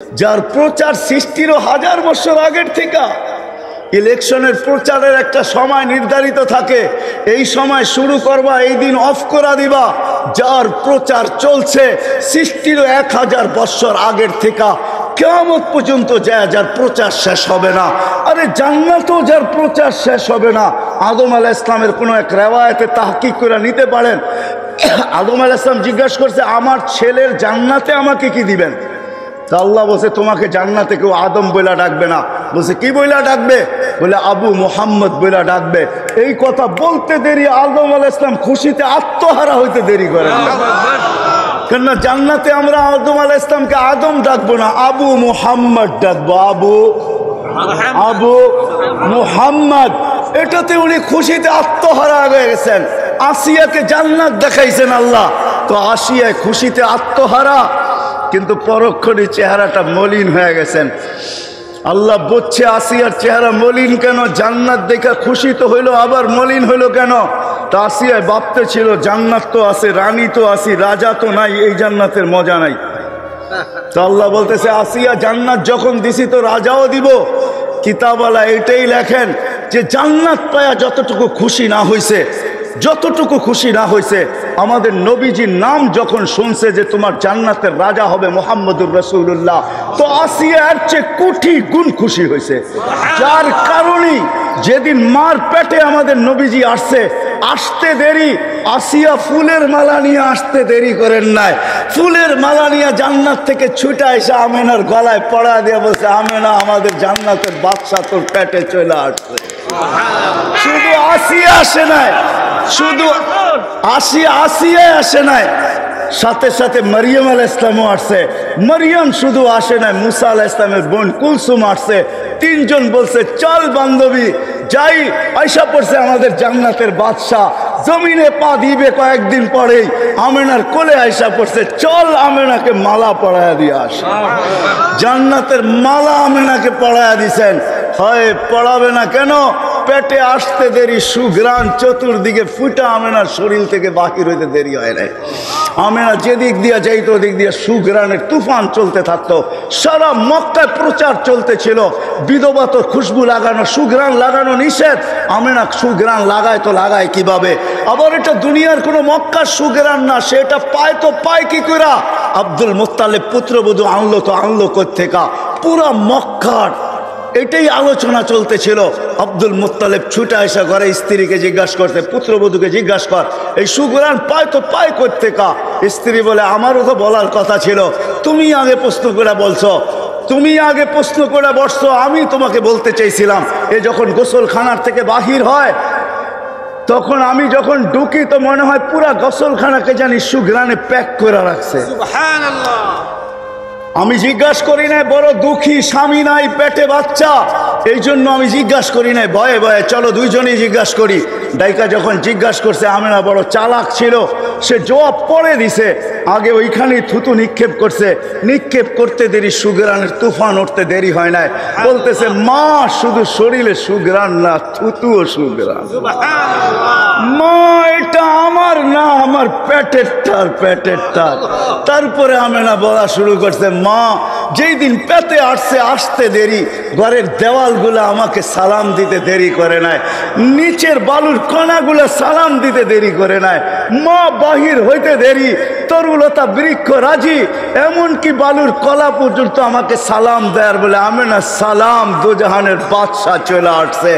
যার প্রচার সৃষ্টিরও হাজার বছর আগের থেকে। ইলেকশনের প্রচারের একটা সময় নির্ধারিত থাকে, এই সময় শুরু করবা, এই দিন অফ করা দিবা। যার প্রচার চলছে সৃষ্টিরও 1000 বছর আগের থেকে কিয়ামত পর্যন্ত যায়, যার প্রচার শেষ হবে না। আরে জান্নাতও যার প্রচার শেষ হবে না। আদম আলাইহিস সালামের কোনো এক রিওয়ায়াতে তাহকিক করে নিতে পারেন। আদম আলাইহিস সালাম জিজ্ঞাসা করছে, আমার ছেলের জান্নাতে আমাকে কি দিবেন? তা আল্লাহ বলছে, তোমাকে জান্নাতে কেউ আদম বইলা ডাকবে না। বলছে, কি বইলা ডাকবে? বলে, আবু মুহাম্মদ বইলা ডাকবে। এই কথা বলতে দেরি আদম আলাইহিস সালাম খুশিতে আত্মহারা হইতে দেরি করেন না। কেননা জান্নাতে আমরা আদম আলাইহিস সালামকে আদম ডাকবো না, আবু মুহাম্মদ ডাকবো। আবু মুহাম্মদ, এটাতে উনি খুশিতে আত্মহারা হয়ে গেছেন। আসিয়াকে জান্নাত দেখাইছেন আল্লাহ, তো আসিয়া খুশিতে আত্মহারা, কিন্তু পরক্ষণে চেহারাটা মলিন হয়ে গেছেন। আল্লাহ বলছে, আসিয়ার চেহারা মলিন কেন? জান্নাত দেখা খুশি তো হইলো, আবার মলিন হইলো কেন? তা আসিয়ায় ভাবতে ছিল, জান্নাত তো আছে, রানী তো আছি, রাজা তো নাই, এই জান্নাতের মজা নাই। তো আল্লাহ বলতেছে, আসিয়া জান্নাত যখন দিছি তো রাজাও দিব। কিতাবওয়ালা এটাই লেখেন যে জান্নাত পায়া যতটুকু খুশি না হইছে, যতটুকু খুশি না হয়েছে, আমাদের নবীজির নাম যখন শুনছে যে তোমার জান্নাতের রাজা হবে মুহাম্মদুর রাসূলুল্লাহ, তো আসিয়া এর চেয়ে কোটি গুণ খুশি হয়েছে। যার কারণে যেদিন মার পেটে আমাদের নবীজি আসতে দেরি, আসিয়া ফুলের মালা নিয়ে আসতে দেরি করেন নাই। ফুলের মালা নিয়ে জান্নাত থেকে ছুটে এসে আমেনার গলায় পড়া দিয়ে বলছে, আমেনা, আমাদের জান্নাতের বাদশা তোর পেটে চলে আসছে। শুধু আসিয়া আসে নাই, শুধু আসিয়া আসে নাই, সাথে সাথে মরিয়ম আলাইহিস সালামও আসছে। মরিয়ম শুধু আসে নাই, মুসা আলাইহিস সালামের বোন কুলসুম আসছে। তিনজন বলছে, চল বান্ধবী যাই। আয়সা পড়ছে আমাদের জান্নাতের বাদশা, জমিনে পা দিবে কয়েকদিন পরেই। আমেনার কোলে আয়সা পড়ছে, চল আমেনাকে মালা পরায়া দিয়ে আস। জান্নাতের মালা আমেনাকে পরায়া দিছেন। হয় পড়াবে না কেন? পেটে আসতে দেরি, সুঘ্রাণ চতুর্দিকে ফুটা আমেনার শরীর থেকে বাহির হইতে দেরি হয় নাই। আমেনা যেদিক দিয়া যাইতো ওদিক দিয়ে সুঘ্রাণের তুফান চলতে থাকতো। সারা মক্কায় প্রচার চলতেছিল, বিধবা তো খুশবু লাগানো, সুঘ্রাণ লাগানো নিষেধ। আমেনা সুঘ্রাণ লাগায় তো লাগায় কিভাবে? আবার এটা দুনিয়ার কোনো মক্কার সুঘ্রাণ না, সেটা পায় তো পায় কি করে? আব্দুল মুত্তালিব পুত্রবধূ আনলো কোত্থেকা? পুরা মক্কার এটাই আলোচনা চলতেছিল। আব্দুল মুত্তালিব ছুটে আসা ঘরে স্ত্রীকে জিজ্ঞাসা করতে, পুত্রবধূকে জিজ্ঞাসা কর, এই সুঘ্রাণ পায় তো পায় কোত্থেকা? স্ত্রী বলে, আমারও তো বলার কথা ছিল, তুমি আগে প্রশ্ন করে বলছো, তুমি আগে প্রশ্ন করে বসছো, আমি তোমাকে বলতে চাইছিলাম। এ যখন গোসলখানার থেকে বাহির হয়, তখন আমি যখন ঢুকি তো মনে হয় পুরা গোসলখানাকে জানি সুঘ্রাণে প্যাক করে রাখছে। সুবহানাল্লাহ। আমি জিজ্ঞাসা করি নাই, বড় দুঃখী, স্বামী নাই, পেটে বাচ্চা, এই জন্য আমি জিজ্ঞাসা করি নাই, ভয়ে ভয়ে চলো দুইজনেই জিজ্ঞাসা করি। ডাইকা যখন জিজ্ঞাসা করছে, আমেনা বড় চালাক ছিল, সে জবাব পড়ে দিছে। আগে ওইখানেই থুতু নিক্ষেপ করছে, নিক্ষেপ করতে দেরি সুঘ্রাণের তুফান উঠতে দেরি হয় নাই। বলতেছে, মা, শুধু শরীরে সুঘ্রাণ না, থুতুও সুঘ্রাণ। মা, এটা আমার না, আমার পেটের টার। তারপরে আমেনা বলা শুরু করছে, মা, যেই দিন পেতে আসতে দেরি, ঘরের দেওয়ালগুলো আমাকে সালাম দিতে দেরি করে নাই, নিচের বালুর কণাগুলো সালাম দিতে দেরি করে নাই। মা, বাহির হইতে দেরি, তরুলতা বৃক্ষ রাজি, এমনকি বালুর কলা পর্যন্ত আমাকে সালাম দেয়ার বলে, আমেনা সালাম, দুজাহানের বাদশা চলে আসছে,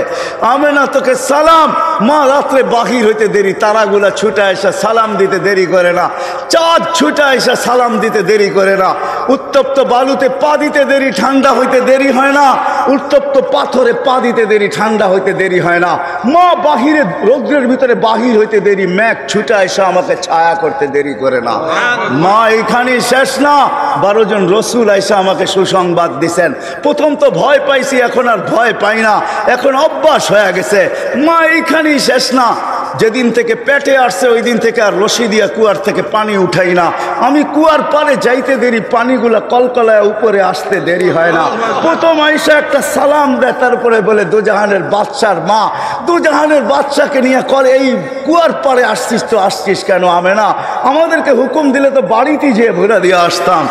আমেনা তোকে সালাম। মা, রাত্রে বাহির হইতে দেরি, তারাগুলা ছুটে এসে সালাম দিতে দেরি করে না, চাঁদ ছুটে এসে সালাম দিতে দেরি করে না, উত্তপ্ত বালুতে পা দিতে দেরি, ঠান্ডা হইতে দেরি হয় না, উত্তপ্ত পাথরে পা দিতে দেরি, ঠান্ডা হইতে দেরি হয় না। মা, বাহিরে রৌদ্রের ভিতরে বাহির হইতে দেরি, মেঘ ছুটে এসে আমাকে ছায়া করতে দেরি করে না। মা, এখানেই শেষ না, 12 জন রসুল আইসা আমাকে সুসংবাদ দিছেন। প্রথম তো ভয় পাইছি, এখন আর ভয় পাই না, এখন অভ্যাস হয়ে গেছে। মা, এইখানেই শেষ না, যেদিন থেকে পেটে আসছে ওই দিন থেকে আর রশি দিয়া কুয়ার থেকে পানি উঠাই না। আমি কুয়ার পারে যাইতে দেরি, পানিগুলা কলকলায় উপরে আসতে দেরি হয় না। প্রথম আইসা একটা সালাম দেয়, তারপরে বলে দুজাহানের বাদশার মা, দুজাহানের বাদশাকে নিয়ে করে এই কুয়ার পারে আসছিস তো আসছিস কেন? আমেনা আমাদেরকে হুকুম দিলে তো বাড়িতে যেয়ে ভরা দিয়ে আসতাম।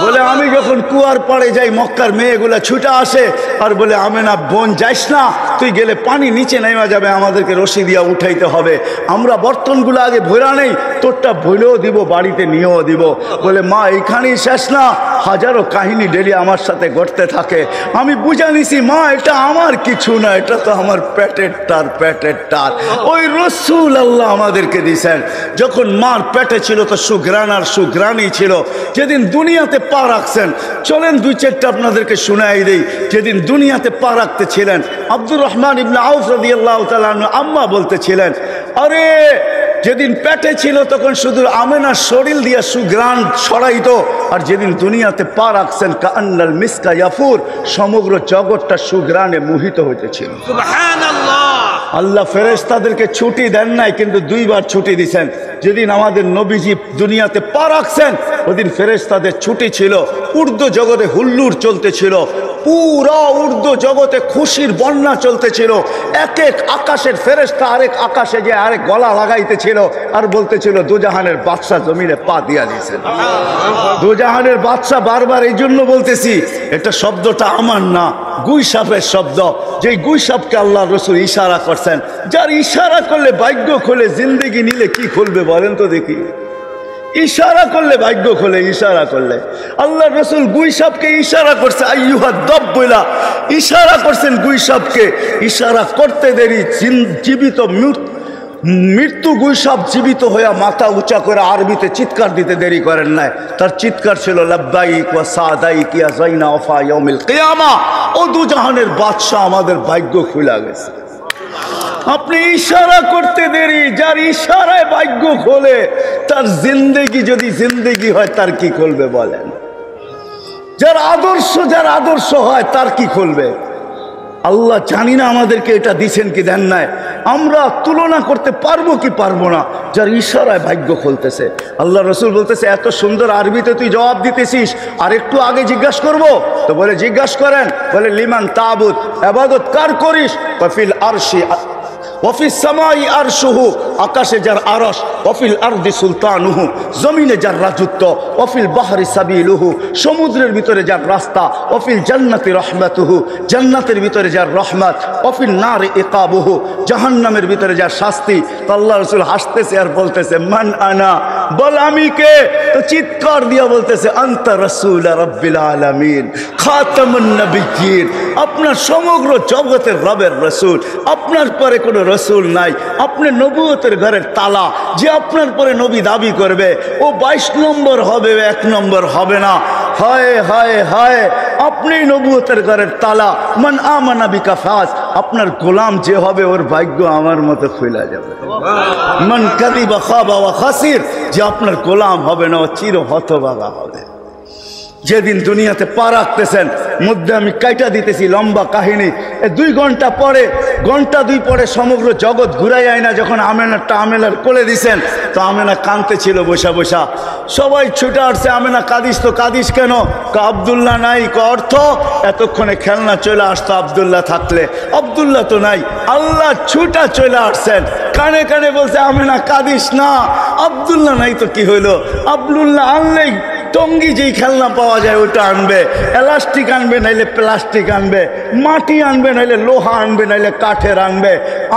বলে আমি যখন কুয়ার পাড়ে যাই মক্কার মেয়েগুলা ছুটে আসে আর বলে আমেনা বোন যাইস না, তুই গেলে পানি নিচে নেমে যাবে, আমাদেরকে রশি দিয়া উঠাইতে হবে, আমরা বর্তনগুলো আগে ভরা নেই, তোরটা ভুলেও দিব বাড়িতে নিয়েও দিব। বলে মা এইখানেই শেষ না, হাজারো কাহিনী ডেলি আমার সাথে ঘটতে থাকে। আমি বুঝা নিছি মা এটা আমার কিছু না, এটা তো আমার পেটের টার, পেটের টার। ওই রসুল আল্লাহ আমাদেরকে দিয়েছেন। যখন মার পেটে ছিল তো সুঘ্রাণ আর সুঘ্রাণই ছিল। যেদিন দুনিয়াতে পা রাখছেন, চলেন দুই চারটা আপনাদেরকে শুনাই দেই। যেদিন দুনিয়াতে পা রাখতে ছিলেন আব্দুর রহমান ইবনে আউফ রাদিয়াল্লাহু তাআলা আনহু আম্মা বলতেছিলেন, আরে যেদিন পেটে ছিল তখন শুধু আমেনার শরীর দিয়ে সুঘ্রাণ ছড়াইতো, আর যেদিন দুনিয়াতে পা রাখছেন কাআন্নাল মিসকা ইয়াফুর, সমগ্র জগৎটা সুঘ্রাণে মোহিত হইতেছিল। সুবহানাল্লাহ। আল্লাহ ফেরেশতাদেরকে ছুটি দেন নাই, কিন্তু দুইবার ছুটি দিয়েছেন। যেদিন আমাদের নবীজি দুনিয়াতে পা রাখছেন ওদিন ফেরেশতাদের ছুটি ছিল। উর্দু জগতে হুল্লুর চলতেছিল, পুরো উর্দু জগতে খুশির বন্যা চলতেছিল। এক এক আকাশের ফেরেশতা আরেক আকাশে যে আরেক গলা লাগাইতেছিল আর বলতেছিল দুজাহানের বাদশা জমিনে পা দিয়া দিয়েছেন। দুজাহানের বাদশা বারবার এই জন্য বলতেছি, এটা শব্দটা আমার না, গুই সাপের শব্দ। যেই গুই সাপকে আল্লাহ রসুল ইশারা করছেন, যার ইশারা করলে ভাগ্য খোলে, জিন্দেগি নিলে কি খুলবে বলেন তো দেখি? ইশারা করলে ভাগ্য খোলে, ইশারা করলে। আল্লাহ রসুল গুই সাপকে ইশারা করছে, আইয়ুহা দব বইলা ইশারা করছেন গুই সাপকে। ইশারা করতে দেরি জীবিত মৃত্যু গুই সাপ জীবিত হইয়া মাথা উঁচা করে আরবিতে চিৎকার দিতে দেরি করেন নাই। তার চিৎকার ছিল লাব্বাইক ওয়া সাদাইক ইয়া যাইনা ওয়াফা ইয়াউমিল কিয়ামা। ও দুজাহানের বাদশা আমাদের ভাগ্য খুলে গেছে। আপনি ইশারা করতে দেরি, যার ইশারায় ভাগ্য খোলে তার জিন্দেগি যদি জিন্দেগি হয় তার কি খুলবে বলেন? যার আদর্শ হয় তার কি খুলবে? আল্লাহ জানি না আমাদেরকে এটা দিছেন কি দেন নাই, আমরা তুলনা করতে পারবো কি পারবো না। যার ইশারায় ভাগ্য খুলতেছে। আল্লাহ রসুল বলতেছে, এত সুন্দর আরবিতে তুই জবাব দিতেছিস, আর একটু আগে জিজ্ঞাসা করবো? তো বলে জিজ্ঞাসা করেন। বলে লিমান তাবুদ, ইবাদত কার করিস? ওয়াফিল আরশি ওয়াফিস সামাই আরশুহু, আকাশে যার আরশ, ওয়াফিল আরদি সুলতানুহু, জমিনে যার রাজত্ব, ওয়াফিল বাহরি সাবিলুহু, সমুদ্রের ভিতরে যার রাস্তা, ওয়াফিল জান্নাতি রহমাতুহু, জান্নাতের ভিতরে যার রহমত, ওয়াফিল নার ইকাবুহু, জাহান্নামের ভিতরে যার শাস্তি। তো আল্লাহ রাসূল হাসতেছে আর বলতেছে, মান আনা, বল আমি কে? তো চিৎকার দিয়া বলতেছে, আনতা রাসূল রাব্বিল আলামিন খাতামুন নবিয়্যিন, আপনার সমগ্র জগতের রবের রাসূল, আপনার পরে কোনো রসুল নাই, আপনি নবুয়তের ঘরের তালা। যে আপনার পরে নবী দাবি করবে ও 22 নম্বর হবে, 1 নম্বর হবে না। হায় হায় হায়, আপনি নবুয়তের ঘরের তালা। মান আমানা বিকা ফাজ, আপনার গোলাম যে হবে ওর ভাগ্য আমার মতো খুলে যাবে। মান কাযিবা খাবা ওয়া খাসির, যে আপনার গোলাম হবে না ও চির হতভাগা হবে। যেদিন দুনিয়াতে পা রাখতেছেন, মধ্যে আমি কাইটা দিতেছি লম্বা কাহিনী। 2 ঘন্টা পরে, ঘন্টা 2 পরে সমগ্র জগৎ ঘুরাই আয় না। যখন আমেনার কোলে দিছেন তো আমেনা কাঁদতে ছিল বসা বসা। সবাই ছুটে আসছে, আমেনা কাঁদিস তো, কাঁদিস কেন? আব্দুল্লাহ নাই। অর্থ এতক্ষণে খেলনা চলে আসতো আব্দুল্লাহ থাকলে, আব্দুল্লাহ তো নাই। আল্লাহ ছুটা চলে আসছেন, কানে কানে বলছে, আমেনা কাঁদিস না, আব্দুল্লাহ নাই তো কি হইলো? আব্দুল্লাহ আনলেই টঙ্গি যেই খেলনা পাওয়া যায় ওটা আনবে, এলাস্টিক আনবে নাইলে প্লাস্টিক আনবে, মাটি আনবে নাইলে লোহা আনবে নাইলে কাঠের আনবে।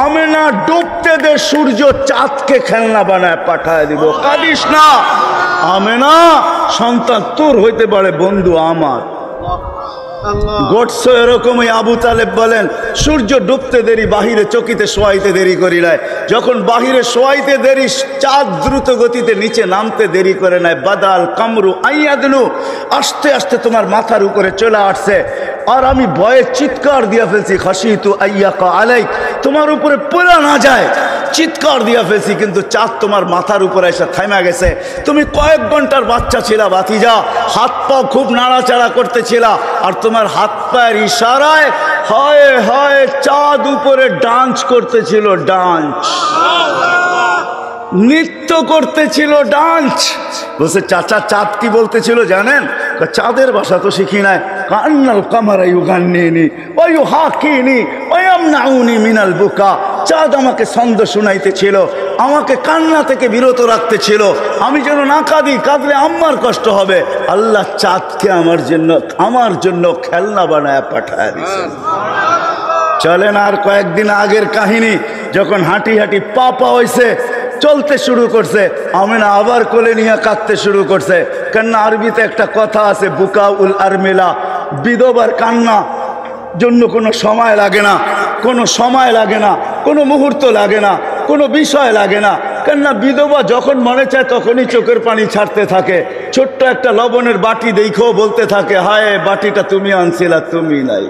আমেনা ডুবতে দে সূর্য, চাঁদকে খেলনা বানায় পাঠায় দিব, কাঁদিস না। আমেনা, সন্তান তোর হইতে পারে, বন্ধু আমার। গোটস এরকমই। আবু তালেব বলেন, সূর্য ডুবতে দেরি, বাহিরে চকিতে শোয়াইতে দেরি করি নাই। যখন বাহিরে শোয়াইতে দেরি, চাঁদ দ্রুত গতিতে নিচে নামতে দেরি করে নাই। বাদাল কামরু আইয়াদলু, আস্তে আস্তে তোমার মাথার উপরে চলে আসছে। আর আমি ভয়ে চিৎকার দিয়া ফেলছি, খাশিতু আইয়াকা আলাইক, তোমার উপরে পড়া না যায়, চিৎকার দিয়া ফেলছি। কিন্তু চাঁদ তোমার মাথার উপরে এসে থামা গেছে। তুমি কয়েক ঘন্টার বাচ্চা ছিলা ভাতিজা, হাত পা খুব নাড়াচাড়া করতেছিলা, আর তোমার হাত পায়ের ইশারায় হায় হায় চাঁদ উপরে ডান্স করতেছিল, ডান্স। নৃত্য করতেছিল, ডান্স। বলছে চাচা চাঁদ কি বলতেছিল জানেন? চাঁদের ভাষা তো শিখি নাই। কান্নাল কামারা ইউগান্নিনি ওয়া ইউহাকিনি ওয়া ইয়ামনাউনি মিনাল বুকা। চাঁদ আমাকে ছন্দ শুনাইতেছিল, আমাকে কান্না থেকে বিরত রাখতেছিল, আমি যেন না কাঁদি, কাঁদলে আমার কষ্ট হবে। আল্লাহ চাঁদকে আমার জন্য খেলনা বানায় পাঠায় দিয়েছেন। চলেন আর কয়েকদিন আগের কাহিনী, যখন হাঁটি হাঁটি পা হয়েছে, চলতে শুরু করছে, আমিনা আবার কোলে নিয়ে কাঁদতে শুরু করছে। কেননা আরবিতে একটা কথা আছে, বুকা উল আরমিলা, বিধবার কান্না জন্য কোনো সময় লাগে না, কোনো সময় লাগে না, কোনো মুহূর্ত লাগে না, কোনো বিষয় লাগে না। কেননা বিধবা যখন মনে চায় তখনই চোখের পানি ছাড়তে থাকে। ছোট্ট একটা লবণের বাটি দেখেও বলতে থাকে, হায় বাটিটা তুমি আনছিলা, তুমি নাই।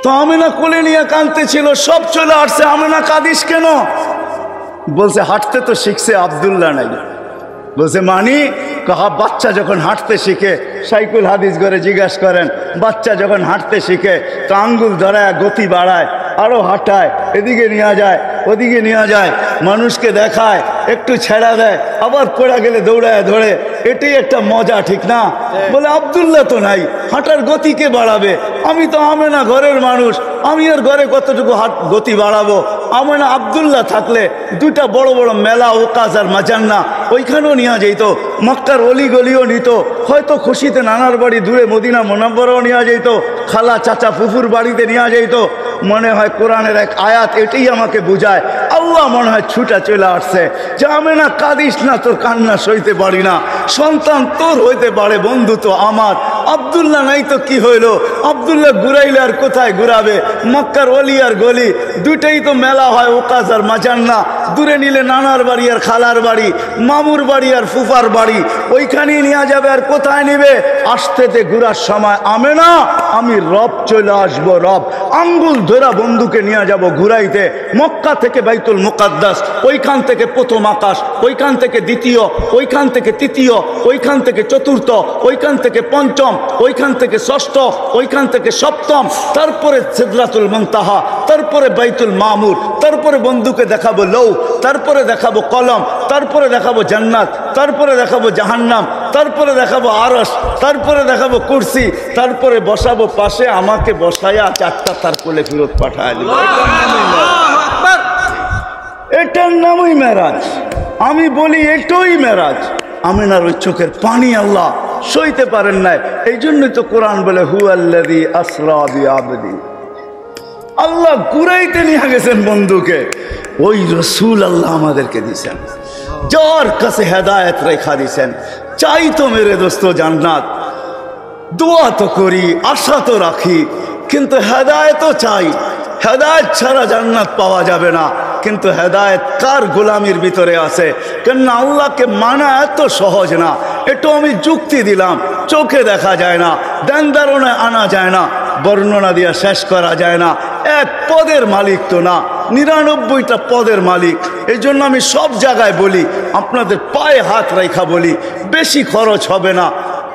তো আমিনা কোলে নিয়ে কাঁদতেছিল, সব চলে আসছে। আমিনা কাঁদিস কেন? বলছে হাঁটতে তো শিখছে, আব্দুল্লাহ নাই। বলছে মানি? কাহা বাচ্চা যখন হাঁটতে শিখে, সাইকুল হাদিস করে জিজ্ঞাসা করেন, বাচ্চা যখন হাঁটতে শিখে তো আঙ্গুল ধরায় গতি বাড়ায়, আরো হাঁটায়, এদিকে নিয়ে যায়, ওদিকে নিয়ে যায়, মানুষকে দেখায়, একটু ছেড়া দেয়, আবার পড়া গেলে দৌড়ায় ধরে। এটাই একটা মজা, ঠিক না? বলে আব্দুল্লাহ তো নাই, হাঁটার গতিকে বাড়াবে। আমি তো আমেনা ঘরের মানুষ, আমি আর ঘরে কতটুকু গতি বাড়াবো? আমেনা আব্দুল্লাহ থাকলে দুইটা বড় বড় মেলা, ওকাজ আর মাজান্না, ওইখানেও নিয়ে যেত, মক্কার অলি গলিও নিত, হয়তো খুশিতে নানার বাড়ি দূরে মদিনা মুনাব্বরাও নিয়ে যেত, খালা চাচা ফুফুর বাড়িতে নিয়ে যেত। মনে হয় কোরআনের এক আয়াত এটাই আমাকে বুঝায়, আল্লাহ মনে হয় ছুটা চলে আসছে যে আমেনা কাঁদিস না, তোর কান্না সইতে পারি না। সন্তান তোর হইতে পারে, বন্ধু তো আমার। আব্দুল্লাহ নাই তো কি হইল? আব্দুল্লাহ ঘুরাইলে আর কোথায় ঘুরাবে? মক্কার অলি আর গলি দুইটাই তো মেলা হয়, ওকাজ আর মাজান্না। দূরে নিলে নানার বাড়ি আর খালার বাড়ি, মামুর বাড়ি আর ফুফার বাড়ি, ওইখানেই নিয়ে যাবে। আর কোথায় নিবে? আসতেতে ঘুরার সময় আমেনা আমি রব চলে আসবো, রব আঙ্গুল ধরা বন্ধুকে নিয়ে যাব ঘুরাইতে। মক্কা থেকে বাইতুল মুকাদ্দাস, ওইখান থেকে প্রথম আকাশ, ওইখান থেকে দ্বিতীয়, ওইখান থেকে তৃতীয়, ওইখান থেকে চতুর্থ, ওইখান থেকে পঞ্চম, ওইখান থেকে ষষ্ঠ, ওইখান থেকে সপ্তম, তারপরে সিদরাতুল মুনতাহা, তারপরে বাইতুল মামুর, তারপরে বন্ধুকে দেখাবো লৌ, তারপরে দেখাবো কলম, তারপরে দেখাবো জান্নাত, তারপরে দেখাবো জাহান্নাম, তারপরে দেখাবো আরশ, তারপরে দেখাবো কুরসি, তারপরে বসাবো পাশে, আমাকে বসায়া চারটা তার কোলে ফেরত পাঠায় দিল। এটার নামই মেরাজ। আমি বলি এটাই মেরাজ। আমিনার ওই চোখের পানি আল্লাহ সইতে পারেন নাই। এই জন্যই তো কোরআন বলে হুয়াল্লাযী আসরা বিআবদি, আল্লাহ ঘুরাইতে নিয়ে গেছেন বন্ধুকে। ওই রসুল আল্লাহ আমাদেরকে দিছেন, যার কাছে হেদায়েত রেখা দিছেন। চাই তো মেরে দোস্ত জান্নাত, দোয়া তো করি, আশা তো রাখি, কিন্তু হেদায়েতও চাই। হেদায়েত ছাড়া জান্নাত পাওয়া যাবে না। কিন্তু হেদায়েত কার গোলামির ভিতরে আছে? কেননা আল্লাহকে মানা এত সহজ না। একটু আমি যুক্তি দিলাম, চোখে দেখা যায় না, ধ্যান ধারণায় আনা যায় না, বর্ণনা দিয়ে শেষ করা যায় না। এক পদের মালিক তো না, 99টা পদের মালিক। এই জন্য আমি সব জায়গায় বলি, আপনাদের পায়ে হাত রেখা বলি, বেশি খরচ হবে না।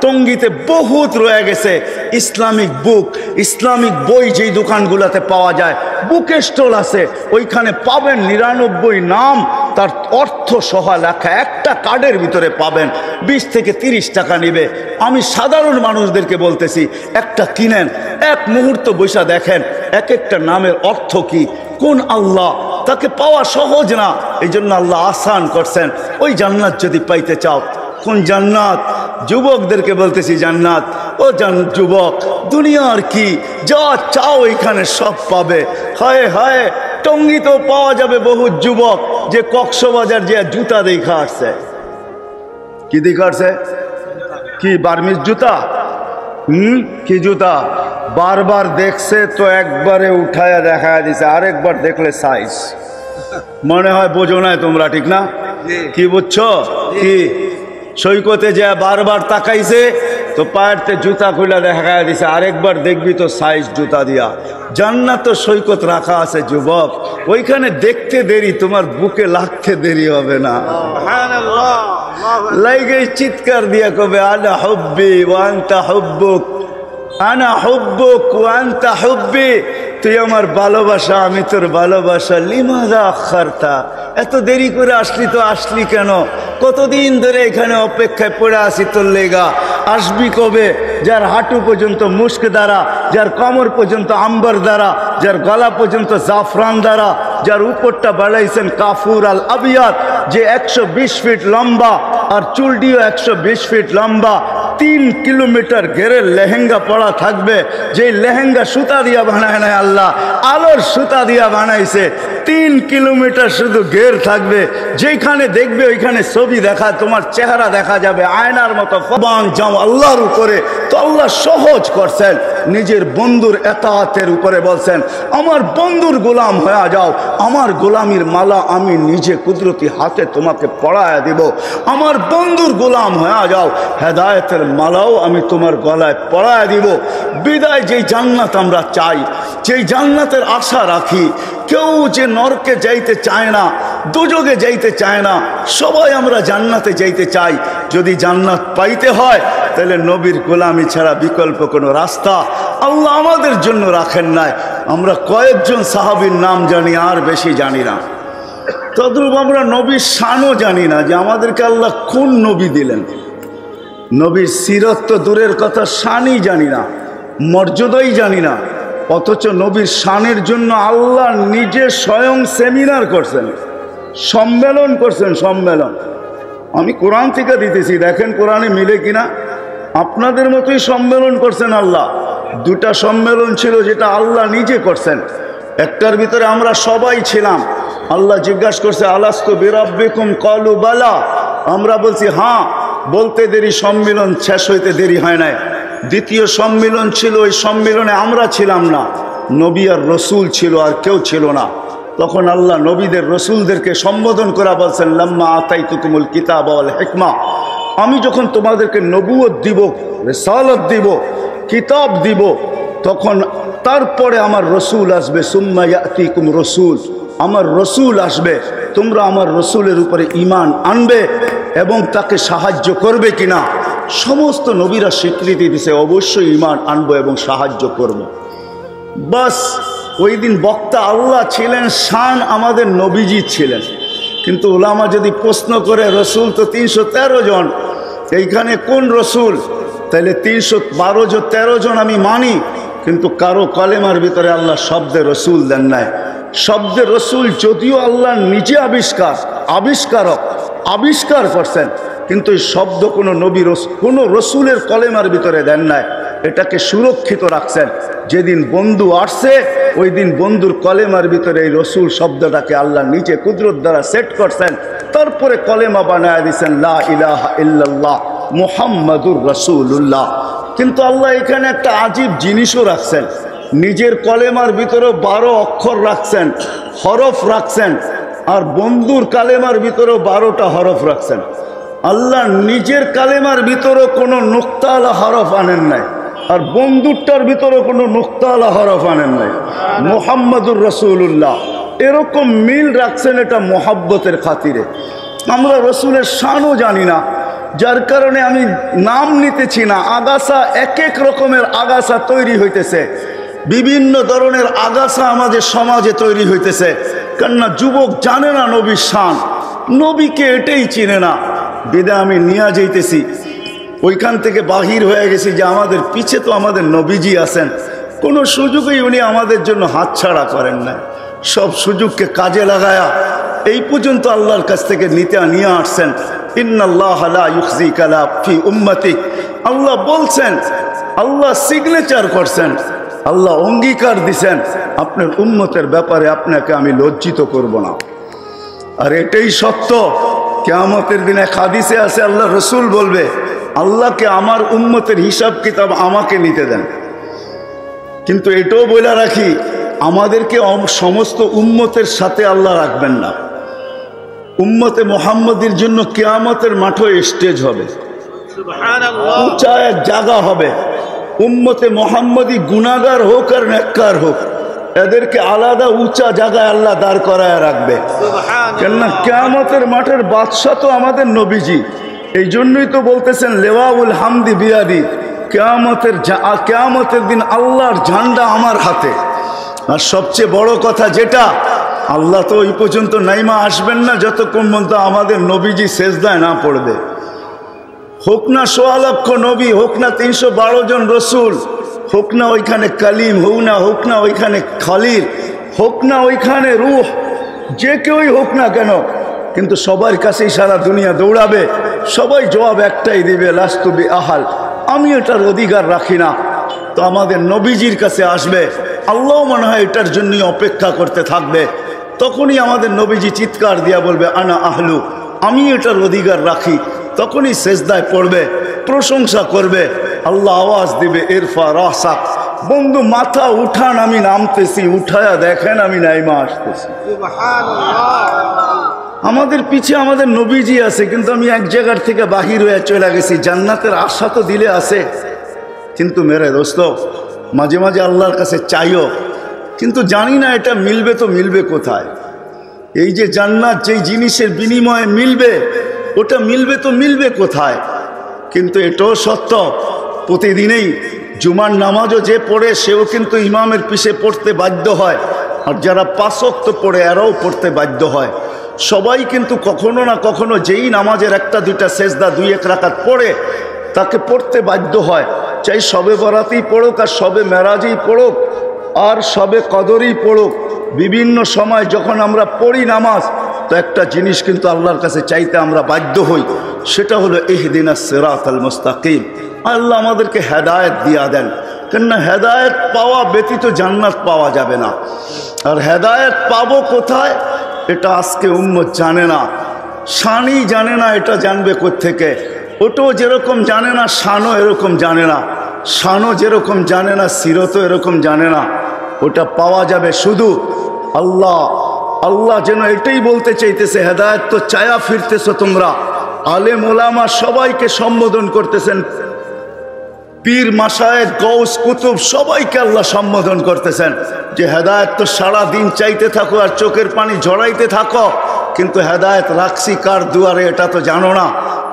টঙ্গীতে বহুত রয়ে গেছে ইসলামিক বুক, ইসলামিক বই যেই দোকানগুলোতে পাওয়া যায়, বুক স্টল আছে, ওইখানে পাবেন 99 নাম, তার অর্থ সহ লেখা, একটা কার্ডের ভিতরে পাবেন। 20 থেকে 30 টাকা নেবে। আমি সাধারণ মানুষদেরকে বলতেছি, একটা কিনেন, এক মুহূর্ত বৈশা দেখেন এক একটা নামের অর্থ কি, কোন আল্লাহ, তাকে পাওয়া সহজ না। এই জন্য আল্লাহ আসান করছেন। ওই জান্নাত যদি পাইতে চাও, কোন জান্নাত? যুবকদেরকে বলতেছি জান্নাত। ও যুবক, দুনিয়ার কি যা চাও এখানে সব পাবে। হায় হায়, টঙ্গীতেও পাওয়া যাবে বহু যুবক যে কক্সবাজার যে জুতা দেখা আসছে। কি দেখা আসছে? কি বার্মিজ জুতা? কি জুতা? বারবার দেখছে তো একবারে উঠায়া দেখা দিছে, আরেকবার দেখলে সাইজ। মনে হয় বোঝো না তোমরা, ঠিক না? কি বুঝছো? কি সৈকতে যে বারবার তাকাইছে তো পায়েরতে জুতা খুলে দেখা দিছে, আরেকবার দেখবি তো সাইজ জুতা দিয়া। জান্নাত তো সৈকত রাখা আছে যুবক, ওইখানে দেখতে দেরি, তোমার বুকে লাগতে দেরি হবে না। লাইগে চিৎকার দিয়া কবে আনা হুব্বি ওয়া আনতা হুব্বুক, আনা হুব্বুক ওয়া আনতা হুব্বি। তুই আমার ভালোবাসা, আমি তোর ভালোবাসা। লিমাযা আখারতা, এত দেরি করে আসলি তো আসলি কেন? কতদিন ধরে এখানে অপেক্ষায় পড়ে আসি তোর লেগা, আসবি কবে? যার হাঁটু পর্যন্ত মুস্ক দ্বারা, যার কোমর পর্যন্ত আম্বার দ্বারা, যার গলা পর্যন্ত জাফরান দ্বারা, যার উপরটা বাড়াইছেন কাফুর আল আবিয়াত, যে 120 ফিট লম্বা আর চুলটিও 120 ফিট লম্বা, 3 কিলোমিটার ঘেরের লেহেঙ্গা পরা থাকবে, যে লেহেঙ্গা সুতা দিয়া বানায় নাই আল্লাহ, আলোর সুতা দিয়া বানাইছে। 3 কিলোমিটার শুধু ঘের থাকবে, যেখানে দেখবে ওইখানে ছবি দেখা, তোমার চেহারা দেখা যাবে আয়নার মতো। ফবান যাও আল্লাহর উপরে, তো আল্লাহ সহজ করছেন। নিজের বন্ধুর এতাআতের উপরে বলছেন, আমার বন্ধুর গোলাম হয়ে যাও, আমার গোলামির মালা আমি নিজে কুদরতি হাতে তোমাকে পড়ায় দিব। আমার বন্ধুর গোলাম হয়ে যাও, হেদায়েতের মালাও আমি তোমার গলায় পড়ায় দিব। বিদায় যেই জান্নাত আমরা চাই, যেই জান্নাতের আশা রাখি, কেউ যে নরকে যাইতে চায় না, দুজকে যাইতে চায় না, সবাই আমরা জান্নাতে যাইতে চাই। যদি জান্নাত পাইতে হয় তাহলে নবীর গোলামি ছাড়া বিকল্প কোনো রাস্তা আল্লাহ আমাদের জন্য রাখেন নাই। আমরা কয়েকজন সাহাবীর নাম জানি, আর বেশি জানি না। তদ্রূপ আমরা নবীর শানও জানি না, যে আমাদেরকে আল্লাহ কোন নবী দিলেন। নবীর সিরত তো দূরের কথা, শানই জানি না, মর্যাদাই জানি না। অথচ নবীর শানের জন্য আল্লাহ নিজে স্বয়ং সেমিনার করছেন, সম্মেলন করছেন। সম্মেলন আমি কোরআন থেকে দিতেছি, দেখেন কোরআনে মিলে কিনা। আপনাদের মতোই সম্মেলন করছেন আল্লাহ। 2টা সম্মেলন ছিল যেটা আল্লাহ নিজে করছেন। একটার ভিতরে আমরা সবাই ছিলাম। আল্লাহ জিজ্ঞাসা করছে, আলাস্তু বিরাব্বিকুম ক্বালু বালা, আমরা বলছি হ্যাঁ। বলতে দেরি, সম্মেলন শেষ হইতে দেরি হয় নাই। দ্বিতীয় সম্মেলন ছিল, ওই সম্মেলনে আমরা ছিলাম না, নবী আর রসুল ছিল, আর কেউ ছিল না। তখন আল্লাহ নবীদের রসুলদেরকে সম্বোধন করা বলছেন, লাম্মা আতাইতুকুমুল কিতাব ওয়াল হিকমা, আমি যখন তোমাদেরকে নবুয়ত দিব, রিসালাত দিব, কিতাব দিব, তখন তারপরে আমার রসুল আসবে। সুম্মা ইয়াতিকুম রসুল, আমার রসুল আসবে, তোমরা আমার রসুলের উপরে ঈমান আনবে এবং তাকে সাহায্য করবে কিনা। সমস্ত নবীরা স্বীকৃতি দিছে, অবশ্যই ঈমান আনবো এবং সাহায্য করব। বাস ওই দিন বক্তা আল্লাহ ছিলেন, শান আমাদের নবীজি ছিলেন। কিন্তু উলামা যদি প্রশ্ন করে, রসুল তো 313 জন, এইখানে কোন রসুল? তাহলে 313 জন আমি মানি, কিন্তু কারো কলেমার ভিতরে আল্লাহ শব্দে রসুল দেন নাই। শব্দে রসুল যদিও আল্লাহ নিজে আবিষ্কার করছেন, কিন্তু এই শব্দ কোনো নবী কোনো রসুলের কলেমার ভিতরে দেন নাই। এটাকে সুরক্ষিত রাখছেন। যেদিন বন্ধু আসছে, ওই দিন বন্ধুর কলেমার ভিতরে এই রসুল শব্দটাকে আল্লাহ নিজে কুদরত দ্বারা সেট করছেন। তারপরে কলেমা বানায় দিয়েছেন, লা ইলাহা ইল্লাল্লাহ মুহাম্মাদুর রাসূলুল্লাহ। কিন্তু আল্লাহ এখানে একটা আজীব জিনিসও রাখছেন, নিজের কলেমার ভিতরেও 12 অক্ষর রাখছেন, হরফ রাখছেন, আর বন্ধুর কালেমার ভিতরেও 12টা হরফ রাখছেন। আল্লাহ নিজের কালেমার ভিতরেও কোনো নুক্তাওয়ালা হরফ আনেন নাই, আর বন্ধুরটার ভিতরেও কোনো নুক্তাওয়ালা হরফ আনেন নাই। মুহাম্মাদুর রাসূলুল্লাহ এরকম মিল রাখছেন, এটা মোহাব্বতের খাতিরে। আমরা রসুলের শানও জানি না, যার কারণে আমি নাম নিতেছি না। আগাছা, এক এক রকমের আগাছা তৈরি হইতেছে, বিভিন্ন ধরনের আগাছা আমাদের সমাজে তৈরি হইতেছে। কেননা যুবক জানে না নবীর শান, নবীকে এটাই চিনে না। বিদায় আমি নিয়ে যাইতেছি, ওইখান থেকে বাহির হয়ে গেছি যে আমাদের পিছে তো আমাদের নবীজি আছেন। কোনো সুযোগই উনি আমাদের জন্য হাতছাড়া করেন না, সব সুযোগকে কাজে লাগায়া এই পর্যন্ত আল্লাহর কাছ থেকে নিয়ে আসছেন। ইন্নাল্লাহ লা ইউখজিকা লা ফি উম্মতিক, আল্লাহ বলছেন, আল্লাহ সিগনেচার করছেন, আল্লাহ অঙ্গীকার দিছেন, আপনার উম্মতের ব্যাপারে আপনাকে আমি লজ্জিত করব না। আর এটাই সত্য। কিয়ামতের দিনে হাদিসে আছে, আল্লাহ রসুল বলবে, আল্লাহকে আমার উম্মতের হিসাব কিতাব আমাকে নিতে দেন। কিন্তু এটাও বলে রাখি, আমাদেরকে সমস্ত উম্মতের সাথে আল্লাহ রাখবেন না। উম্মতে মুহাম্মদীর জন্য কিয়ামতের মাঠে স্টেজ হবে, উঁচা এক জায়গা হবে। উম্মতে মুহাম্মদী গুনাহগার হোক আর নেককার হোক, এদেরকে আলাদা উঁচা জায়গায় আল্লাহ দাঁড় করায় রাখবে। কেননা কিয়ামতের মাঠের বাদশা তো আমাদের নবীজি। এই জন্যই তো বলতেছেন, লেওয়াউল হামদি বিয়াদি, কিয়ামতের দিন আল্লাহর ঝান্ডা আমার হাতে। আর সবচেয়ে বড় কথা যেটা, আল্লাহ তো ওই পর্যন্ত নাইমা আসবেন না যতক্ষণ পর্যন্ত আমাদের নবীজি সেজদায় না পড়বে। হোক না ১৬ লক্ষ নবী, হোক না ৩১২ জন রসুল, হোক না ওইখানে কালিম, হোক না ওইখানে খালিল, হোক না ওইখানে রূহ, যে কেউই হোক না কেন, কিন্তু সবার কাছেই সারা দুনিয়া দৌড়াবে, সবাই জবাব একটাই দিবে, লাস্তু বি আহাল, আমি এটার অধিকার রাখি না। তো আমাদের নবীজির কাছে আসবে, আল্লাহ মনে হয় এটার জন্যই অপেক্ষা করতে থাকবে। তখনই আমাদের নবীজি চিৎকার দিয়া বলবে আনা আহলু, আমি এটার অধিকার রাখি। তখনই সেজদায় পড়বে, প্রশংসা করবে, আল্লাহ আওয়াজ দিবে ইরফা রাসাক, বন্ধু মাথা উঠান, আমি নামতেছি, উঠায়া দেখেন আমি নাইমা আসতেছি। আমাদের পিছে আমাদের নবীজি আছে, কিন্তু আমি এক জায়গার থেকে বাহির হয়ে চলে গেছি। জান্নাতের আশা তো দিলে আছে, কিন্তু মেরে দোস্ত মাঝে মাঝে আল্লাহর কাছে চাইও, কিন্তু জানি না এটা মিলবে তো মিলবে কোথায়। এই যে জান্নাত যেই জিনিসের বিনিময়ে মিলবে, ওটা মিলবে তো মিলবে কোথায়। কিন্তু এটাও সত্য, প্রতিদিনেই জুমার নামাজও যে পড়ে সেও কিন্তু ইমামের পিছে পড়তে বাধ্য হয়, আর যারা ৫ ওয়াক্ত পড়ে এরাও পড়তে বাধ্য হয়। সবাই কিন্তু কখনো না কখনো যেই নামাজের একটা দুইটা সেজদা ২-১ রাকাত পড়ে তাকে পড়তে বাধ্য হয়, চাই সবে বরাতেই পড়ুক আর সবে মেরাজেই পড়ুক আর সবে কদরেই পড়ুক। বিভিন্ন সময় যখন আমরা পড়ি নামাজ, তো একটা জিনিস কিন্তু আল্লাহর কাছে চাইতে আমরা বাধ্য হই, সেটা হলো ইহদিনাস সিরাতাল মুস্তাকিম, আল্লাহ আমাদেরকে হেদায়েত দিয়া দেন। কেননা হেদায়েত পাওয়া ব্যতীত জান্নাত পাওয়া যাবে না। আর হেদায়েত পাবো কোথায়, এটা আজকে উম্মত জানে না, শানই জানে না, এটা জানবে কোত্থেকে। ওটাও যেরকম জানে না, শানও এরকম জানে না, শানও যেরকম জানে না, সিরতও এরকম জানে না। ওটা পাওয়া যাবে শুধু আল্লাহ। আল্লাহ যেন এটাই বলতে চাইতেছে, হেদায়েত তো চায়া ফিরতেছো তোমরা। আলেম ওলামা সবাইকে সম্বোধন করতেছেন, পীর মাশায়েখ গৌস কুতুব সবাইকে আল্লাহ সম্বোধন করতেছেন যে হেদায়েত তো সারা দিন চাইতে থাকো আর চোখের পানি ঝরাইতে থাকো, কিন্তু হেদায়েত রাখছি কার দুয়ারে এটা তো জানো না।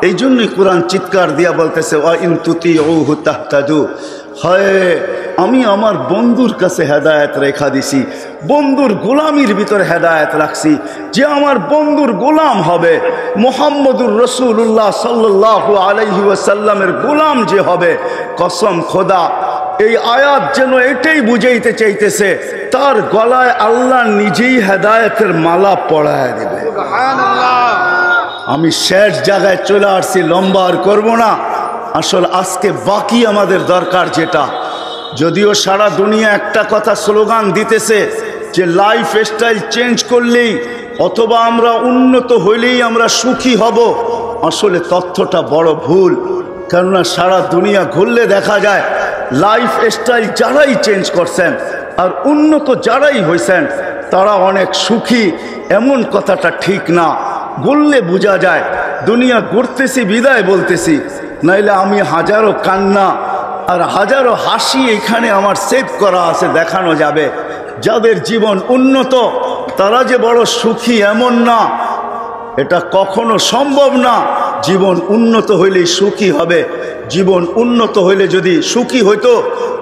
এই জন্যই কোরআন চিৎকার দিয়া বলতেছে ওয়া ইন তুতিউহু তাহতাদু, হয় আমি আমার বন্ধুর কাছে হেদায়েত রেখা দিছি, বন্ধুর গোলামির ভিতরে হেদায়েত রাখছি। যে আমার বন্ধুর গোলাম হবে, মুহাম্মদুর রাসূলুল্লাহ সাল্লাল্লাহু আলাইহি ওয়াসাল্লামের গোলাম যে হবে, কসম খোদা এই আয়াত যেন এটাই বুঝাইতে চাইতেছে, তার গলায় আল্লাহ নিজেই হেদায়েতের মালা পরায় দেবে। সুবহানাল্লাহ। আমি শেষ জায়গায় চলে আসছি, লম্বা আর করবো না। আসলে আজকে বাকি আমাদের দরকার যেটা, যদিও সারা দুনিয়া একটা কথা স্লোগান দিতেছে যে লাইফ স্টাইল চেঞ্জ করলেই অথবা আমরা উন্নত হইলেই আমরা সুখী হব, আসলে তথ্যটা বড় ভুল। কেননা সারা দুনিয়া ঘুরলে দেখা যায় লাইফ স্টাইল যারাই চেঞ্জ করছেন আর উন্নত যারাই হয়েছেন তারা অনেক সুখী, এমন কথাটা ঠিক না। বললে বোঝা যায় দুনিয়া ঘুরতেছি বিদায় বলতেছি, নাইলে আমি হাজারো কান্না আর হাজারো হাসি এখানে আমার সেভ করা আছে, দেখানো যাবে। যাদের জীবন উন্নত তারা যে বড় সুখী এমন না, এটা কখনো সম্ভব না। জীবন উন্নত হইলেই সুখী হবে। জীবন উন্নত হইলে যদি সুখী হইতো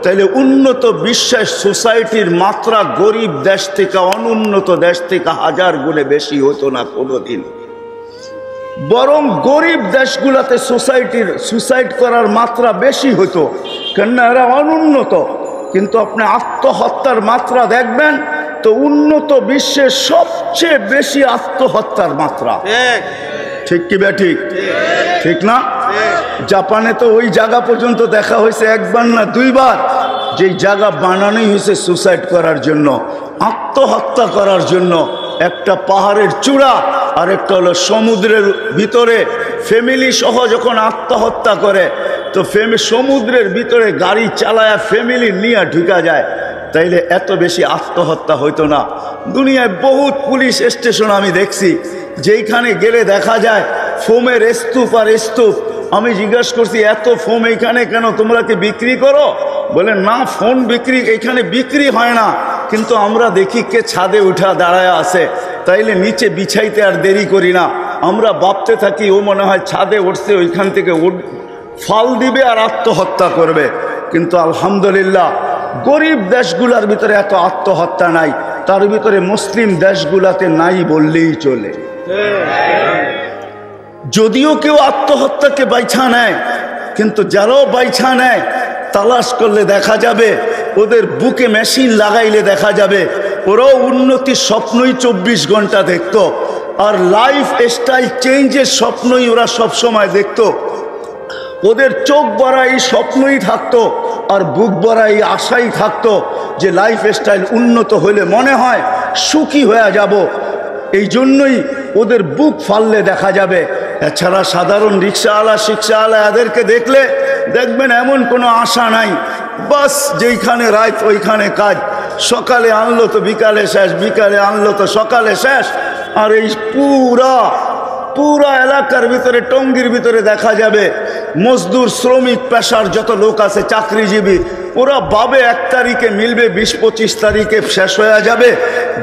তাহলে উন্নত বিশ্বের সোসাইটির মাত্রা গরিব দেশ থেকে অনুন্নত দেশ থেকে 1000 গুণে বেশি হতো না কোনোদিন। বরং গরিব দেশগুলোতে সুসাইড করার মাত্রা বেশি হতো, কেননা এরা অনুন্নত। কিন্তু আপনি আত্মহত্যার মাত্রা দেখবেন তো উন্নত বিশ্বের সবচেয়ে বেশি আত্মহত্যার মাত্রা। ঠিক কি ব্যাঠিক? ঠিক না? জাপানে তো ওই জায়গা পর্যন্ত দেখা হয়েছে একবার না 2 বার, যেই জায়গা বানানোই হয়েছে সুসাইড করার জন্য, আত্মহত্যা করার জন্য। একটা পাহাড়ের চূড়া আর একটা হলো সমুদ্রের ভিতরে। ফ্যামিলি সহ যখন আত্মহত্যা করে তো সমুদ্রের ভিতরে গাড়ি চালায়া ফ্যামিলি নিয়ে ঢুকা যায়, তাইলে এত বেশি আত্মহত্যা হইতো না। দুনিয়ায় বহুত পুলিশ স্টেশন আমি দেখছি যেইখানে গেলে দেখা যায় ফোমের স্তূপ আর স্তূপ। আমি জিজ্ঞাসা করছি এত ফোম এইখানে কেন, তোমরা কি বিক্রি করো? বলে না, ফোন বিক্রি এখানে বিক্রি হয় না, কিন্তু আমরা দেখি কে ছাদে উঠা দাঁড়ায় আছে, তাইলে নিচে বিছাইতে আর দেরি করি না। আমরা ভাবতে থাকি ও মনে হয় ছাদে উঠছে, ওইখান থেকে ফাল দিবে আর আত্মহত্যা করবে। কিন্তু আলহামদুলিল্লাহ গরিব দেশগুলোর ভিতরে এত আত্মহত্যা নাই, তার ভিতরে মুসলিম দেশগুলাতে নাই বললেই চলে। যদিও কেউ আত্মহত্যাকে বাইছা নেয়, কিন্তু যারাও বাইছা নেয় তালাশ করলে দেখা যাবে, ওদের বুকে মেশিন লাগাইলে দেখা যাবে ওরাও উন্নতির স্বপ্নই 24 ঘন্টা দেখত, আর লাইফ স্টাইল চেঞ্জের স্বপ্নই ওরা সবসময় দেখত। ওদের চোখ ভরা এই স্বপ্নই থাকতো আর বুক ভরা এই আশাই থাকতো যে লাইফ স্টাইল উন্নত হলে মনে হয় সুখী হয়ে যাব। এই জন্যই ওদের বুক ফাললে দেখা যাবে। এছাড়া সাধারণ রিক্সাওয়ালা শিক্ষাওয়ালা এদেরকে দেখলে দেখবেন এমন কোনো আশা নাই, বাস যেইখানে রাত ওইখানে কাজ, সকালে আনলো তো বিকালে শেষ, বিকালে আনলো তো সকালে শেষ। আর এই পুরা এলাকার ভিতরে টঙ্গীর ভিতরে দেখা যাবে মজদুর শ্রমিক পেশার যত লোক আছে চাকরিজীবী, ওরা ভাবে 1 তারিখে মিলবে, 20-25 তারিখে শেষ হয়ে যাবে,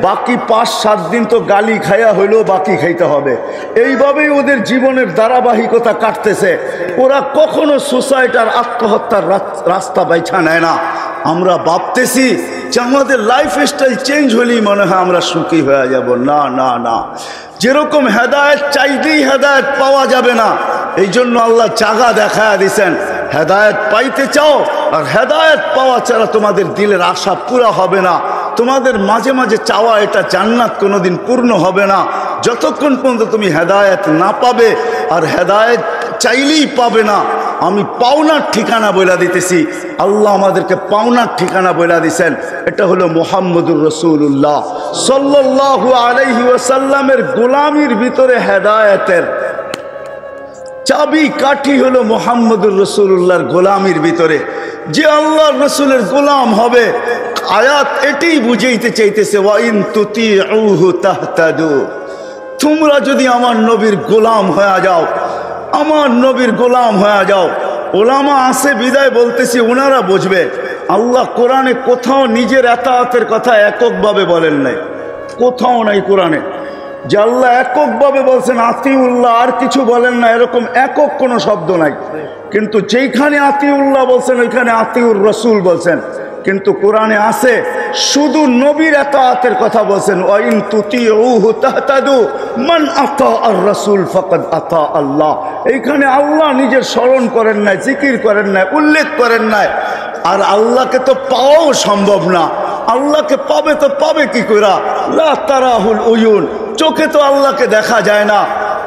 বাকি 5-7 দিন তো গালি খাইয়া হইলেও বাকি খাইতে হবে। এইভাবেই ওদের জীবনের ধারাবাহিকতা কাটতেছে। ওরা কখনো সুসাইড আর আত্মহত্যার রাস্তা বাইছা নেয় না। আমরা ভাবতেছি যে আমাদের লাইফ স্টাইল চেঞ্জ হলেই মনে হয় আমরা সুখী হয়ে যাব। না না না, যেরকম হেদায়েত চাইতেই হেদায়েত পাওয়া যাবে না। এই জন্য আল্লাহ জায়গা দেখায়া দিছেন, হেদায়েত পাইতে চাও আর হেদায়েত পাওয়া ছাড়া তোমাদের দিলের আশা পুরা হবে না। তোমাদের মাঝে মাঝে চাওয়া এটা জান্নাত কোনোদিন পূর্ণ হবে না যতক্ষণ পর্যন্ত তুমি হেদায়েত না পাবে, আর হেদায়েত চাইলেই পাবে না। আমি পাওনার ঠিকানা বলে দিতেছি, আল্লাহ আমাদেরকে পাওনার ঠিকানা বলে দিছেন, এটা হলো মুহাম্মদুর রাসূলুল্লাহ সাল্লাল্লাহু আলাইহি ওয়াসাল্লামের গোলামির ভিতরে হেদায়েতের চাবি কাঠি হলো মুহাম্মদুর রাসূলুল্লাহর গোলামির ভিতরে। যে আল্লাহর রাসূলের গোলাম হবে, আয়াত এটাই বুঝাইতে চাইতেছে, ওয়া ইন তুতিউহু তাহতাদু, তোমরা যদি আমার নবীর গোলাম হয়ে যাও, আমার নবীর গোলাম হয়ে যাও। ওলামা আছে বিদায় বলতেছি, ওনারা বুঝবে। আল্লাহ কোরআনে কোথাও নিজের এতাআতের কথা এককভাবে বলেন নাই, কোথাও নাই কোরআনে যে আল্লাহ এককভাবে বলছেন আতিউল্লাহ, আর কিছু বলেন না, এরকম একক কোনো শব্দ নাই। কিন্তু যেইখানে আতিউল্লাহ বলছেন ওইখানে আতিউর রাসূল বলছেন। কিন্তু কোরআনে আছে শুধু নবীর এতাআতের কথা বলছেন, ওয়া ইন তুতিউহু তাহতাদু মান আতা আর রাসূল ফাকাদ আতা আল্লাহ। এইখানে আল্লাহ নিজের স্মরণ করেন নাই, জিকির করেন নাই, উল্লেখ করেন নাই। আর আল্লাহকে তো পাওয়াও সম্ভব না। আল্লাহকে পাবে তো পাবে কি করে? লা তারাহুল উয়ুন, চোখে তো আল্লাহকে দেখা যায় না।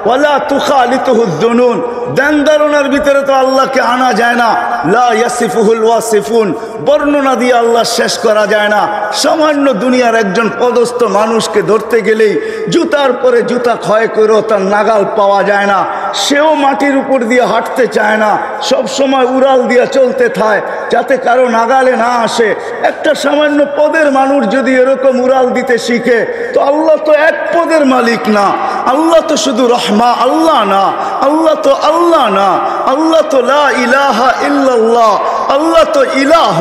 ওয়ালা তুখালিতুহু দুনুন, ধ্যান ধারণার ভিতরে তো আল্লাহকে আনা যায় না। লা ইয়াসিফুহুল ওয়াসিফুন, বর্ণনা দিয়ে আল্লাহ শেষ করা যায় না। সামান্য দুনিয়ার একজন পদস্থ মানুষকে ধরতে গেলেই জুতার পরে জুতা ক্ষয় করেও তার নাগাল পাওয়া যায় না। সেও মাটির উপর দিয়ে হাঁটতে চায় না, সব সময় উড়াল দিয়ে চলতে থাকে যাতে কারো নাগালে না আসে। একটা সামান্য পদের মানুষ যদি এরকম উড়াল দিতে শিখে, তো আল্লাহ তো এক পদের মালিক না, আল্লাহ তো শুধু রহমা আল্লাহ না, আল্লাহ তো আল্লাহ না, আল্লাহ তো লা ইলাহা ইল্লাল্লাহ, আল্লাহ তো ইলাহ,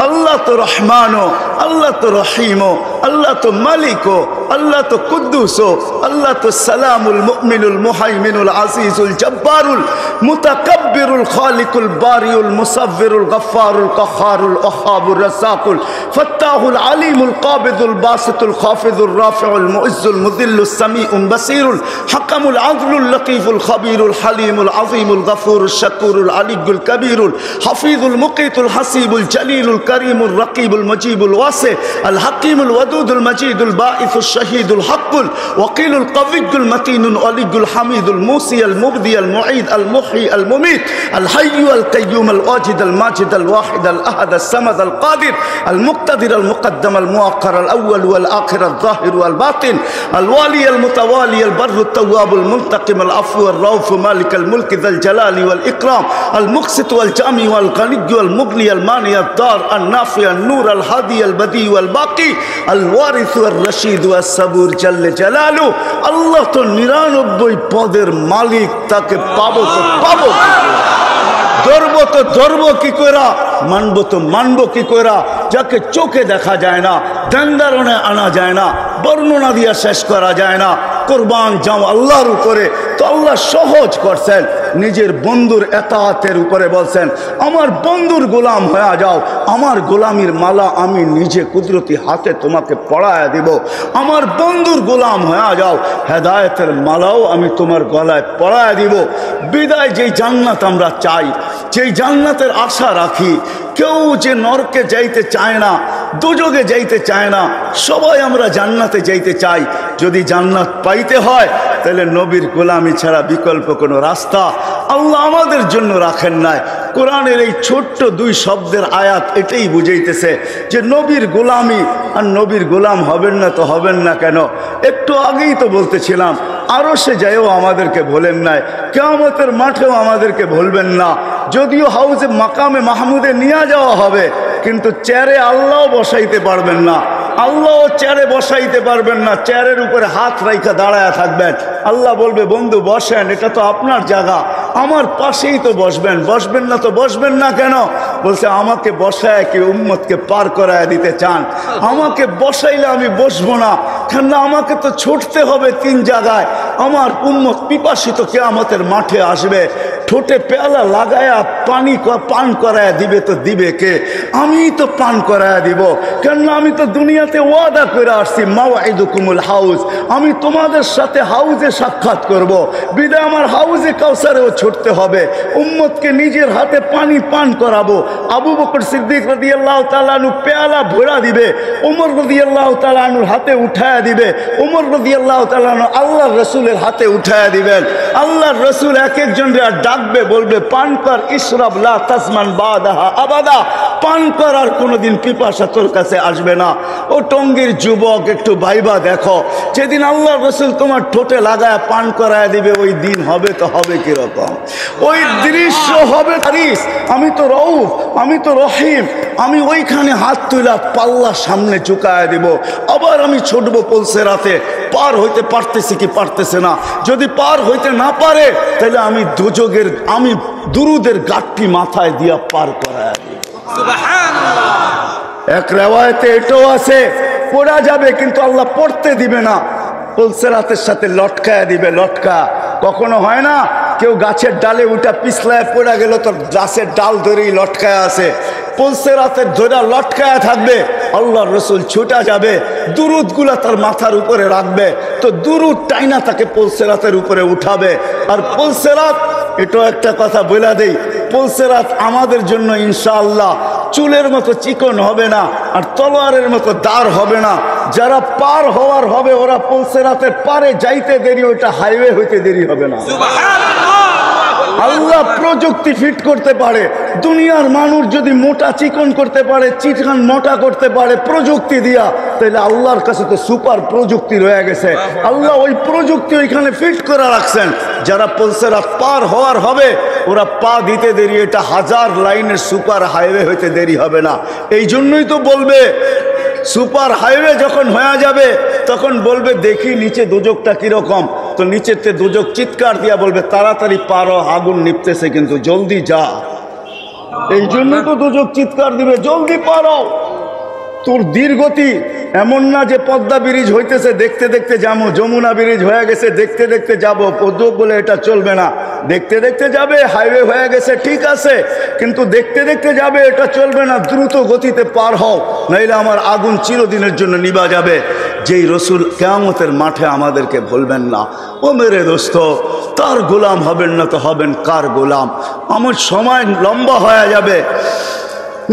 আল্লাহ তো রহমানো, আল্লাহ তো রহিমো, আল্লাহ তো মালিকো, আল্লাহ তো কুদ্দুসো, আল্লাহ তো সালামুল মুমিনুল মুহাইমিনুল আজিজুল জব্বারুল মুতাকাব্বিরুল খালিকুল বারিউল মুসাব্বিরুল গফফারুল কাহ্হারুল ওয়াহ্হাবুর রাসাকুল ফাত্তাহুল আলিমুল কাবিদুল বাসিতুল খাফিদুর রাফিউল মুইজ্জুল মুযিল্লুস সামিউল বাসিরুল হাকামুল আদলুল লতীফুল খাবীরুল হালিমুল আযীমুল গফুরুশ শাকুরুল আলিয়ুল কবীরুল হাফিজুল মুকিতুল হাসিবুল জলিলুল করিমুল রকিবুল মজিবুল ওয়াসি আল হাকিমুল ওয়াদুদুল মজিদুল বাঈসুশ শহীদুল হকুল ওয়াকিলুল কবিয়ুল মতিনুল আলিয়ুল হামিদুল মুসি আল মুবদি আল মুঈদ আল মুহয়ি আল মুমিত আল হাইয়্যু আল কাইয়্যুম আল ওয়াজিদ আল মাজিদ আল ওয়াহিদ আল আহাদ আল সামাদ আল কাদির আল মুক্তাদির আল মুকদ্দম আল মুআক্কার আল আউয়াল ওয়াল আখির আল যাহির ওয়াল বাতিন আল ওয়ালি আল মুতাওয়ালি আল বরর আল তাওয়াব আল মুনতাকিম আল আফু আল রাউফ মালিক আল মুলক যাল জালালি ওয়াল ইকরাম আল মুকসিত ওয়াল জামি ওয়াল গানিয়্য আল মুগনি আল মানি আল দার আল নাফি আল নূর আল হাদি আল বদি ওয়াল বাকি আল ওয়ারিস ওয়াল রশিদ ওয়াস সাবুর জাল্লে জালালু। আল্লাহ তো 99 পদের মালিক, তাকে পাবো তো পাবো, ধরবো তো ধরবো কি কইরা, মানবো তো মানবো কি কইরা। যাকে চোখে দেখা যায় না, ধ্যান ধারণে আনা যায় না, বর্ণনা দিয়া শেষ করা যায় না, কোরবান যাও আল্লাহর উপরে, তো আল্লাহ সহজ করছেন। নিজের বন্ধুর এতাআতের উপরে বলছেন, আমার বন্ধুর গোলাম হয়ে যাও, আমার গোলামির মালা আমি নিজে কুদরতি হাতে তোমাকে পরায়া দিব। আমার বন্ধুর গোলাম হয়ে যাও, হেদায়েতের মালাও আমি তোমার গলায় পরায়া দিব। বিদায় যেই জান্নাত আমরা চাই, যেই জান্নাতের আশা রাখি, কেউ যে নরকে যাইতে চায় না, দোজখে যাইতে চায় না, সবাই আমরা জান্নাতে যাইতে চাই। যদি জান্নাত পাইতে হয় তাহলে নবীর গোলামি ছাড়া বিকল্প কোনো রাস্তা আল্লাহ আমাদের জন্য রাখেন নাই। কোরআনের এই ছোট্ট 2 শব্দের আয়াত এটাই বুঝাইতেছে যে নবীর গোলামি, আর নবীর গোলাম হবেন না তো হবেন না কেন? একটু আগেই তো বলতেছিলাম, আরো সে যাইও আমাদেরকে ভোলেন নাই, কিয়ামতের মাঠেও আমাদেরকে ভুলবেন না। যদিও হাউজে মাকামে মাহমুদে নিয়ে যাওয়া হবে, কিন্তু চেয়ারে আল্লাহ বসাইতে পারবেন না, আল্লাহ চেয়ারে বসাইতে পারবেন না। চেয়ারের উপরে হাত রাইখা দাঁড়ায় থাকবেন। আল্লাহ বলবে, বন্ধু বসেন, এটা তো আপনার জায়গা, আমার পাশেই তো বসবেন। বসবেন না তো বসবেন না কেন? বলছে, আমাকে বসায় কি উম্মতকে পার করায় দিতে চান? আমাকে বসাইলে আমি বসবো না, কেননা আমাকে তো ছুটতে হবে 3 জায়গায়। আমার উম্মত পিপাসিত কিয়ামতের মাঠে আসবে, ঠোঁটে পেয়ালা লাগায়া পানি পান করায় দিবে, তো দিবে কে? আমিই তো পান করায় দিব, কেননা আমি তো দুনিয়াতে ওয়াদা করে আসছি, মাওয়াইদুকুমুল হাউজ, আমি তোমাদের সাথে হাউজে সাক্ষাৎ করব। বিদায় আমার হাউজে কাউসারেও ছুটতে হবে, উম্মতকে নিজের হাতে পানি পান করাবো। আবু বকর সিদ্দিক রাদিয়াল্লাহু তাআলা আনহু পেয়ালা ভরা দিবে, ওমর রাদিয়াল্লাহু তাআলা আনহুর হাতে উঠায়া দিবে, ওমর রাদিয়াল্লাহু তাআলা আনহু আল্লাহর রাসূলের হাতে উঠায়া দিবেন। আল্লাহর রাসূল এক একজনকে ডাকবে, বলবে, পান কর, ইশরাব লা তাসমান বাদাহা আবাদা, পান করার কোনোদিন পিপাসা তোর কাছে আসবে না। ও টঙ্গীর যুবক, একটু ভাইবা দেখো, যেদিন আল্লাহর রাসূল তোমার ঠোঁটে লাগায় পান করায় দিবে, ওই দিন হবে তো হবে কিরকম? ওই দৃশ্য হবে তারিস, আমি তো রউফ, আমি তো রহিম, আমি ওইখানে হাত তুলা পাল্লা সামনে ঝুঁকায় দিব। আবার আমি ছুটবো পুলসিরাতে, পার হইতে পারতেছি কি পারতেছে না। যদি পার হইতে না পারে তাহলে আমি দুজকের, আমি দুরুদের গাঠটি মাথায় দিয়া পার করায় দিব। সুবহানাল্লাহ। এক রিওয়ায়াতে এটাও আছে, পড়া যাবে কিন্তু আল্লাহ পড়তে দিবে না, পুলসিরাতের সাথে লটকায় দিবে। লটকা কখনো হয় না, কেউ গাছের ডালে উঠা পিছলায় পড়ে গেল, তো গাছের ডাল ধরেই লটকায় আছে, পুলসিরাতের ধরে লটকায় থাকবে। আল্লাহর রাসূল ছুটা যাবে, দুরুদগুলা তার মাথার উপরে রাখবে, তো দুরুদ টাইনা তাকে পুলসিরাতের উপরে উঠাবে। আর পুলসিরাত, এটাও একটা কথা বলে দেই, পুলসিরাত আমাদের জন্য ইনশাআল্লাহ চুলের মতো চিকন হবে না, আর তলোয়ারের মতো দাঁড় হবে না। যারা পার হওয়ার হবে, ওরা পুলসিরাতের পারে যাইতে দেরি, ওইটা হাইওয়ে হইতে দেরি হবে না। আল্লাহ প্রযুক্তি ফিট করতে পারে। দুনিয়ার মানুষ যদি মোটা চিকন করতে পারে, চিকন মোটা করতে পারে প্রযুক্তি দিয়া, তাহলে আল্লাহর কাছে তো সুপার প্রযুক্তি রয়ে গেছে। আল্লাহ ওই প্রযুক্তি ওইখানে ফিট করে রাখছেন। যারা পুলসিরাত পার হওয়ার হবে, ওরা পা দিতে দেরি, এটা 1000 লাইনের সুপার হাইওয়ে হইতে দেরি হবে না। এই জন্যই তো বলবে, সুপার হাইওয়ে যখন হয়ে যাবে তখন বলবে, দেখি নিচে দুজকটা কিরকম। তো নিচেতে দুজক চিৎকার দিয়া বলবে, তাড়াতাড়ি পারো, আগুন নিপতেছে কিন্তু, জলদি যা। এই জন্য তো দুজক চিৎকার দিবে, জলদি পারো। তোর দীর্ঘতি এমন না যে পদ্মা ব্রিজ হইতেছে দেখতে দেখতে যাবো, যমুনা ব্রিজ হয়ে গেছে দেখতে দেখতে যাবো, পদ্মক বলে এটা চলবে না। দেখতে দেখতে যাবে, হাইওয়ে হয়ে গেছে ঠিক আছে, কিন্তু দেখতে দেখতে যাবে, এটা চলবে না। দ্রুত গতিতে পার হও, নাইলে আমার আগুন চিরদিনের জন্য নিভা যাবে। যেই রসুল কিয়ামতের মাঠে আমাদেরকে ভুলবেন না। ও মেরে দোস্ত, তার গোলাম হবেন না তো হবেন কার গোলাম? আমার সময় লম্বা হয়ে যাবে,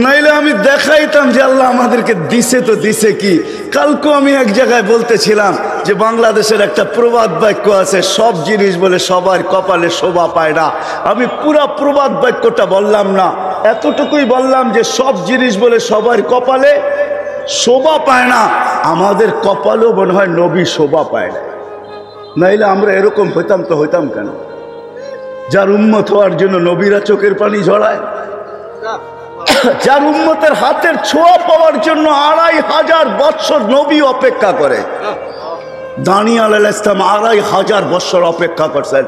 নাইলে আমি দেখাইতাম যে আল্লাহ আমাদেরকে দিছে তো দিছে কি। কালকে আমি এক জায়গায় বলতেছিলাম যে বাংলাদেশের একটা প্রবাদ বাক্য আছে, সব জিনিস বলে সবার কপালে শোভা পায় না। আমি পুরা প্রবাদ বাক্যটা বললাম না, এতটুকুই বললাম যে সব জিনিস বলে সবার কপালে শোভা পায় না, আমাদের কপালেও মনে হয় নবী শোভা পায় না। নাইলে আমরা এরকম হইতাম তো হইতাম কেন? যার উম্মত হওয়ার জন্য নবীরা চোখের পানি ঝরায়, যার উম্মতের হাতের ছোঁয়া পাওয়ার জন্য 2500 বছর নবী অপেক্ষা করে। দানিয়েল আলাইহিস সালাম 2500 বছর অপেক্ষা করছেন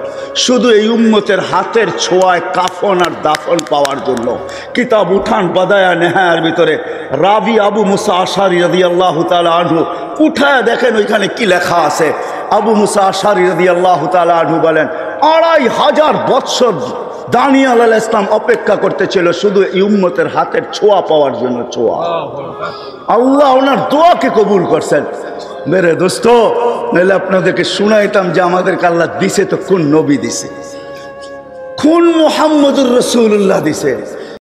শুধু এই উম্মতের হাতের ছোঁয়ায় কাফন আর দাফন পাওয়ার জন্য। কিতাব উঠান বাদায়া নেহায়ার ভিতরে রাবি আবু মুসা আশারি রাদিয়াল্লাহু তাআলা আনহু উঠায় দেখেন ওইখানে কি লেখা আছে। আবু মুসা আশারি রাদিয়াল্লাহু তাআলা আনহু বলেন, 2500 বৎসর দানিয়াল আলাইহিস সালাম অপেক্ষা করতেছিল শুধু এই উম্মতের হাতের ছোঁয়া পাওয়ার জন্য। ছোঁয়া, আল্লাহ ওনার দোয়াকে কবুল করছেন। মেরে দোস্ত, নাহলে আপনাদেরকে শুনাইতাম যে আমাদেরকে আল্লাহ দিছে তো কোন নবী দিছে, কোন মুহাম্মদুর রাসূলুল্লাহ দিছে।